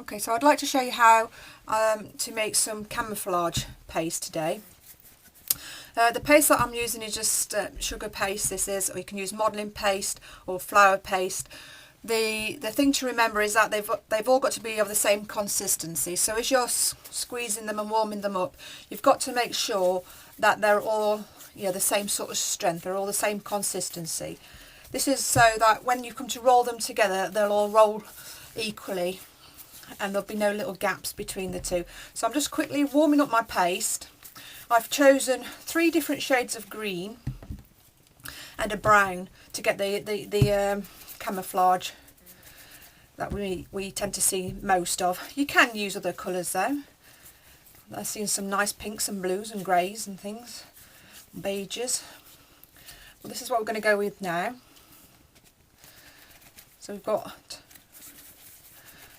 Okay, so I'd like to show you how to make some camouflage paste today. The paste that I'm using is just sugar paste, this is, or you can use modelling paste or flour paste. The thing to remember is that they've all got to be of the same consistency. So as you're squeezing them and warming them up, you've got to make sure that they're all the same sort of strength, they're all the same consistency. This is so that when you come to roll them together, they'll all roll equally and there'll be no little gaps between the two. So I'm just quickly warming up my paste. I've chosen 3 different shades of green and a brown to get the camouflage that we tend to see most of. You can use other colours though. I've seen some nice pinks and blues and greys and things, beiges. Well, this is what we're going to go with now. So we've got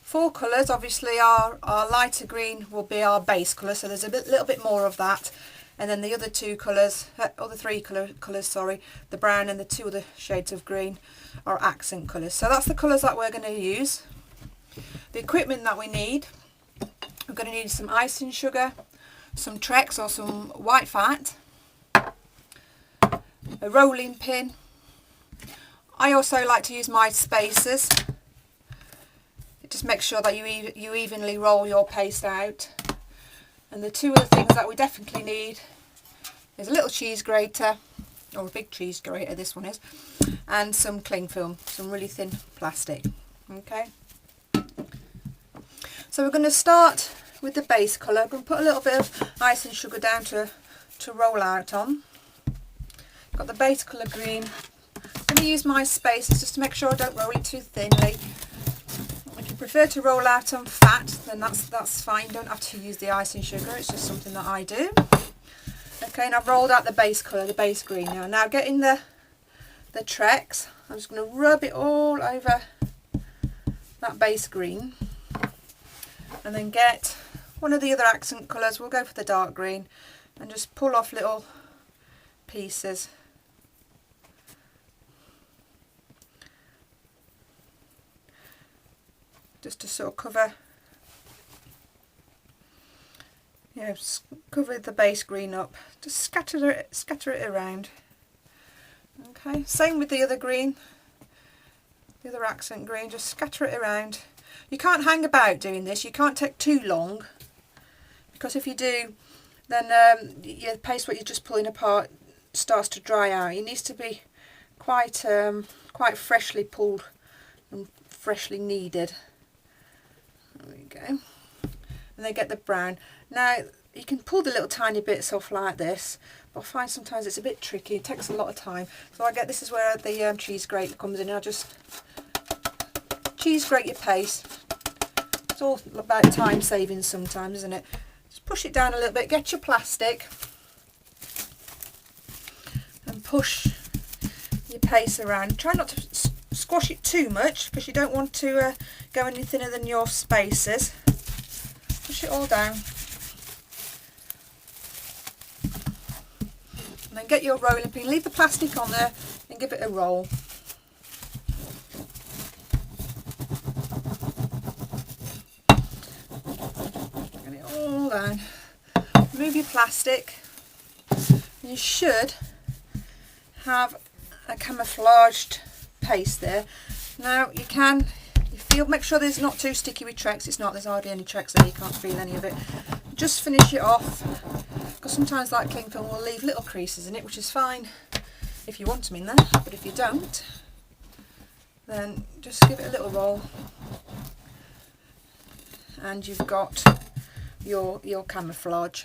4 colours. Obviously our lighter green will be our base colour, so there's a little bit more of that, and then the other 2 colours, other 3 colours, sorry, the brown and the 2 other shades of green are accent colours. So that's the colours that we're going to use. The equipment that we need, we're going to need some icing sugar, some Trex or some white fat, a rolling pin. I also like to use my spacers. Just make sure that you evenly roll your paste out. And the 2 other things that we definitely need is a little cheese grater, or a big cheese grater this one is, and some cling film, some really thin plastic. Okay, so we're going to start with the base colour. I'm going to put a little bit of icing sugar down to roll out on. Got the base colour green. I'm going to use my spacers just to make sure I don't roll it too thinly. If you prefer to roll out on fat, then that's fine. You don't have to use the icing sugar, it's just something that I do. Okay, and I've rolled out the base colour, the base green now. Now getting the Trex, I'm just going to rub it all over that base green. And then get one of the other accent colours, we'll go for the dark green, and just pull off little pieces. Just to sort of cover, cover the base green up. Just scatter it around. Okay, same with the other green, the other accent green. Just scatter it around. You can't hang about doing this. You can't take too long, because if you do, then your paste what you're just pulling apart starts to dry out. It needs to be quite freshly pulled and freshly kneaded. There we go. And then get the brown. Now you can pull the little tiny bits off like this, but I find sometimes it's a bit tricky. It takes a lot of time. So this is where the cheese grate comes in. I just cheese grate your paste. It's all about time saving sometimes, isn't it? Just push it down a little bit. Get your plastic and push your paste around. Try not to squash it too much, because you don't want to go any thinner than your spacers. Push it all down. And then get your rolling pin, leave the plastic on there and give it a roll. Get it all down. Remove your plastic. You should have a camouflaged paste there. Now you can, make sure there's not too sticky with Trex. It's not, there's hardly any Trex there, you can't feel any of it. Just finish it off, because sometimes that cling film will leave little creases in it, which is fine if you want them in there, but if you don't, then just give it a little roll and you've got your camouflage.